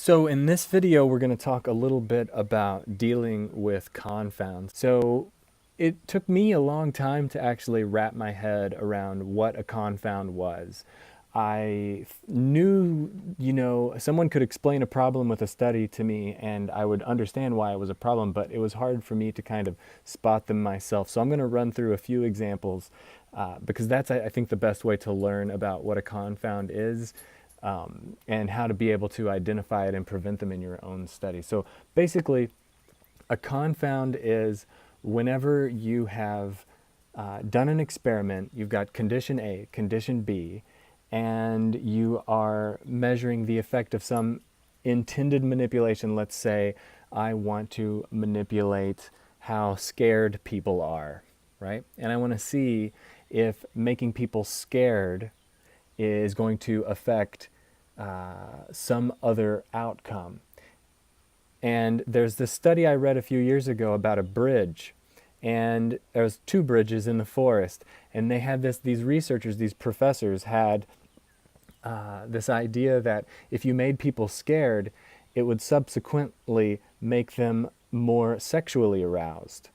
So in this video, we're going to talk a little bit about dealing with confounds. So it took me a long time to actually wrap my head around what a confound was. I knew, someone could explain a problem with a study to me and I would understand why it was a problem, but it was hard for me to kind of spot them myself. So I'm going to run through a few examples because that's, I think, the best way to learn about what a confound is, and how to be able to identify it and prevent them in your own study. So basically, a confound is whenever you have done an experiment, you've got condition A, condition B, and you are measuring the effect of some intended manipulation. Let's say I want to manipulate how scared people are, right? And I want to see if making people scared is going to affect some other outcome. And there's this study I read a few years ago about a bridge, and there was two bridges in the forest, and they had these researchers, these professors had this idea that if you made people scared, it would subsequently make them more sexually aroused.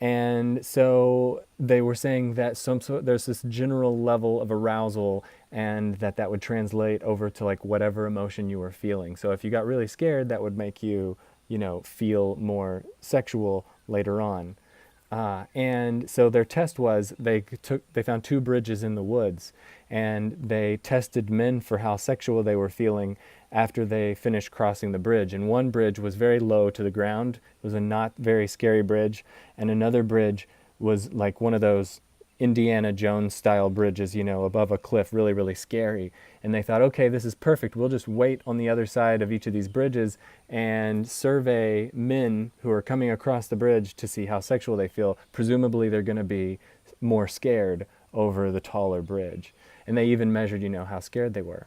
And so they were saying that there's this general level of arousal, and that would translate over to like whatever emotion you were feeling. So if you got really scared, that would make you, feel more sexual later on. And so their test was they found two bridges in the woods, and they tested men for how sexual they were feeling after they finished crossing the bridge. And one bridge was very low to the ground. It was a not very scary bridge, and another bridge was like one of those Indiana Jones style bridges, above a cliff, really, really scary. And they thought, okay, this is perfect. We'll just wait on the other side of each of these bridges and survey men who are coming across the bridge to see how sexual they feel. Presumably, they're going to be more scared over the taller bridge. And they even measured, how scared they were.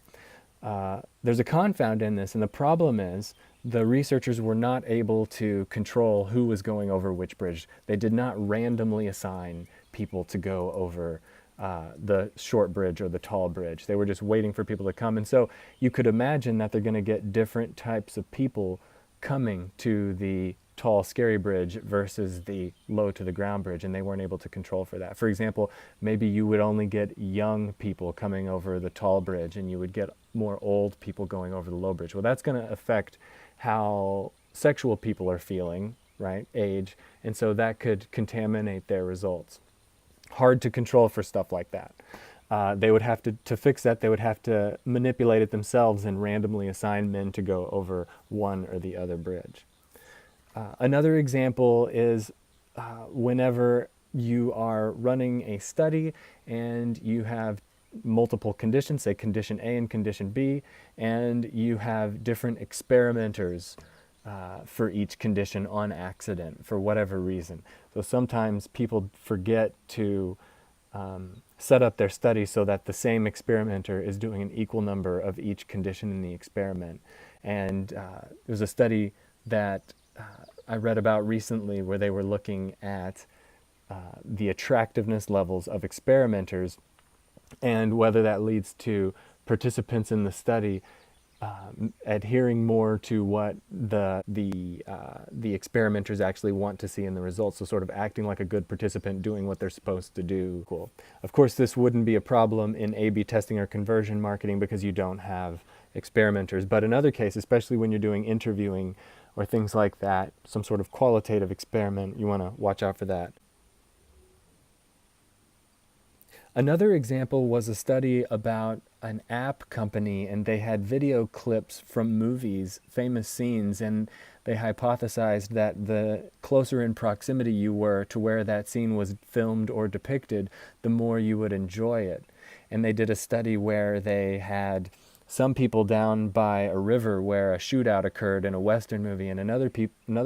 There's a confound in this, and the problem is the researchers were not able to control who was going over which bridge. They did not randomly assign people to go over the short bridge or the tall bridge. They were just waiting for people to come. And so you could imagine that they're going to get different types of people coming to the tall, scary bridge versus the low to the ground bridge, and they weren't able to control for that. For example, maybe you would only get young people coming over the tall bridge, and you would get more old people going over the low bridge. Well, that's going to affect how sexual people are feeling, right? Age. And so that could contaminate their results. Hard to control for stuff like that. They would have to fix that, they would have to manipulate it themselves and randomly assign men to go over one or the other bridge. Another example is whenever you are running a study and you have multiple conditions, say condition A and condition B, and you have different experimenters for each condition on accident for whatever reason. So sometimes people forget to set up their study so that the same experimenter is doing an equal number of each condition in the experiment. And there's a study that I read about recently where they were looking at the attractiveness levels of experimenters and whether that leads to participants in the study adhering more to what the experimenters actually want to see in the results. So sort of acting like a good participant, doing what they're supposed to do. Cool. Of course, this wouldn't be a problem in A/B testing or conversion marketing because you don't have experimenters. But in other cases, especially when you're doing interviewing or things like that, some sort of qualitative experiment, you want to watch out for that. Another example was a study about an app company, and they had video clips from movies, famous scenes, and they hypothesized that the closer in proximity you were to where that scene was filmed or depicted, the more you would enjoy it. And they did a study where they had some people down by a river where a shootout occurred in a Western movie, and another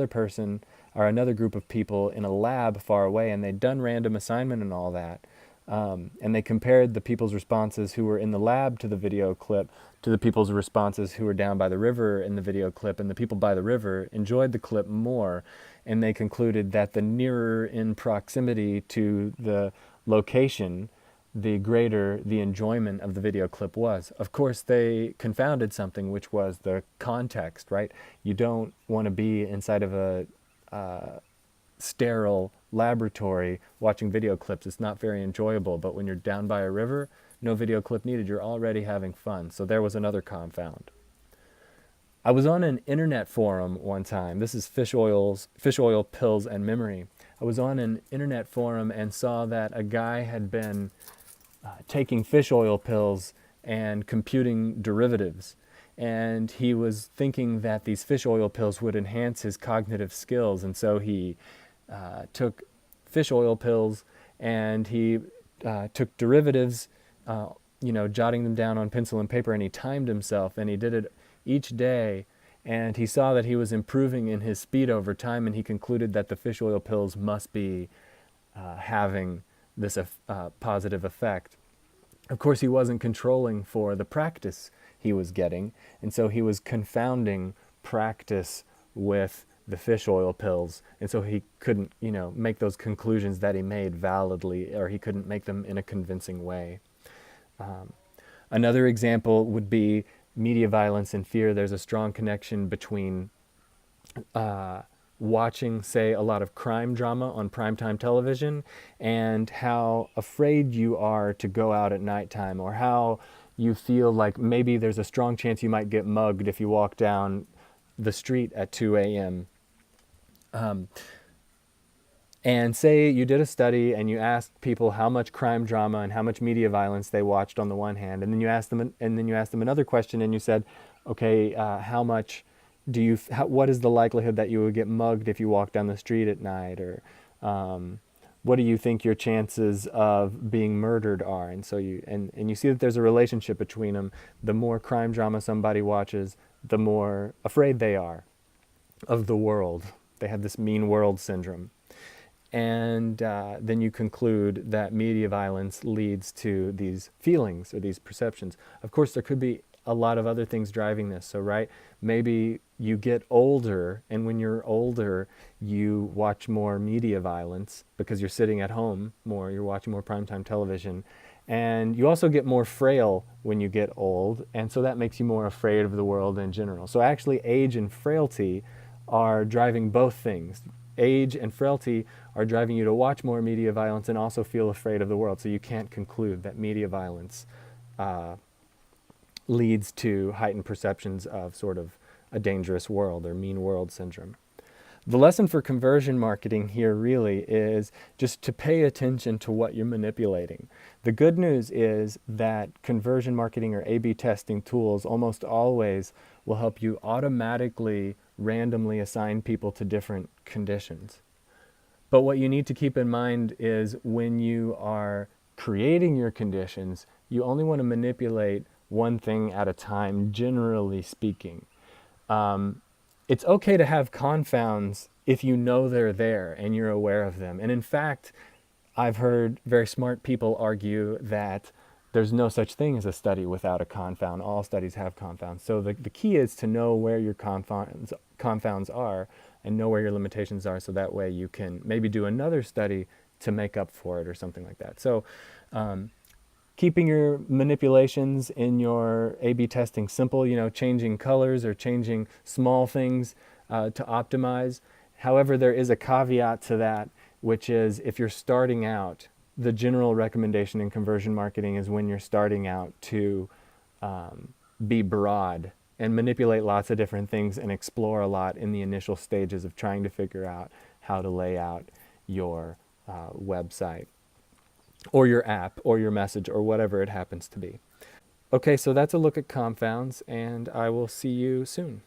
person or another group of people in a lab far away, and they'd done random assignment and all that. And they compared the people's responses who were in the lab to the video clip to the people's responses who were down by the river in the video clip, and the people by the river enjoyed the clip more, and they concluded that the nearer in proximity to the location the greater the enjoyment of the video clip was. Of course, they confounded something, which was the context, right? You don't want to be inside of a sterile laboratory watching video clips. It's not very enjoyable, but when you're down by a river, no video clip needed, you're already having fun. So there was another confound. I was on an internet forum one time. This is fish oil pills and memory. I was on an internet forum and saw that a guy had been taking fish oil pills and computing derivatives. And he was thinking that these fish oil pills would enhance his cognitive skills. And so he took fish oil pills and he took derivatives, jotting them down on pencil and paper, and he timed himself, and he did it each day. And he saw that he was improving in his speed over time, and he concluded that the fish oil pills must be having this positive effect. Of course, he wasn't controlling for the practice he was getting, and so he was confounding practice with the fish oil pills, and so he couldn't, make those conclusions that he made validly, or he couldn't make them in a convincing way. Another example would be media violence and fear. There's a strong connection between watching, say, a lot of crime drama on primetime television and how afraid you are to go out at nighttime, or how you feel like maybe there's a strong chance you might get mugged if you walk down the street at 2 a.m. And say you did a study and you asked people how much crime drama and how much media violence they watched on the one hand, and then you asked them another question and you said, okay, how much what is the likelihood that you would get mugged if you walk down the street at night, or what do you think your chances of being murdered are? And so you see that there's a relationship between them. The more crime drama somebody watches, the more afraid they are of the world. They have this mean world syndrome. And then you conclude that media violence leads to these feelings or these perceptions. Of course, there could be a lot of other things driving this. So, right, maybe you get older, and when you're older, you watch more media violence because you're sitting at home more, you're watching more primetime television. And you also get more frail when you get old, and so that makes you more afraid of the world in general. So actually, age and frailty are driving both things. Age and frailty are driving you to watch more media violence and also feel afraid of the world. So you can't conclude that media violence leads to heightened perceptions of sort of a dangerous world or mean world syndrome. The lesson for conversion marketing here really is just to pay attention to what you're manipulating. The good news is that conversion marketing or A/B testing tools almost always will help you automatically randomly assign people to different conditions. But what you need to keep in mind is when you are creating your conditions, you only want to manipulate one thing at a time, generally speaking. It's okay to have confounds if you know they're there and you're aware of them. And in fact, I've heard very smart people argue that there's no such thing as a study without a confound. All studies have confounds. So the key is to know where your confounds are and know where your limitations are, so that way you can maybe do another study to make up for it or something like that. So keeping your manipulations in your A/B testing simple, changing colors or changing small things to optimize. However, there is a caveat to that, which is if you're starting out, the general recommendation in conversion marketing is when you're starting out to be broad and manipulate lots of different things and explore a lot in the initial stages of trying to figure out how to lay out your website or your app or your message or whatever it happens to be. Okay, so that's a look at confounds, and I will see you soon.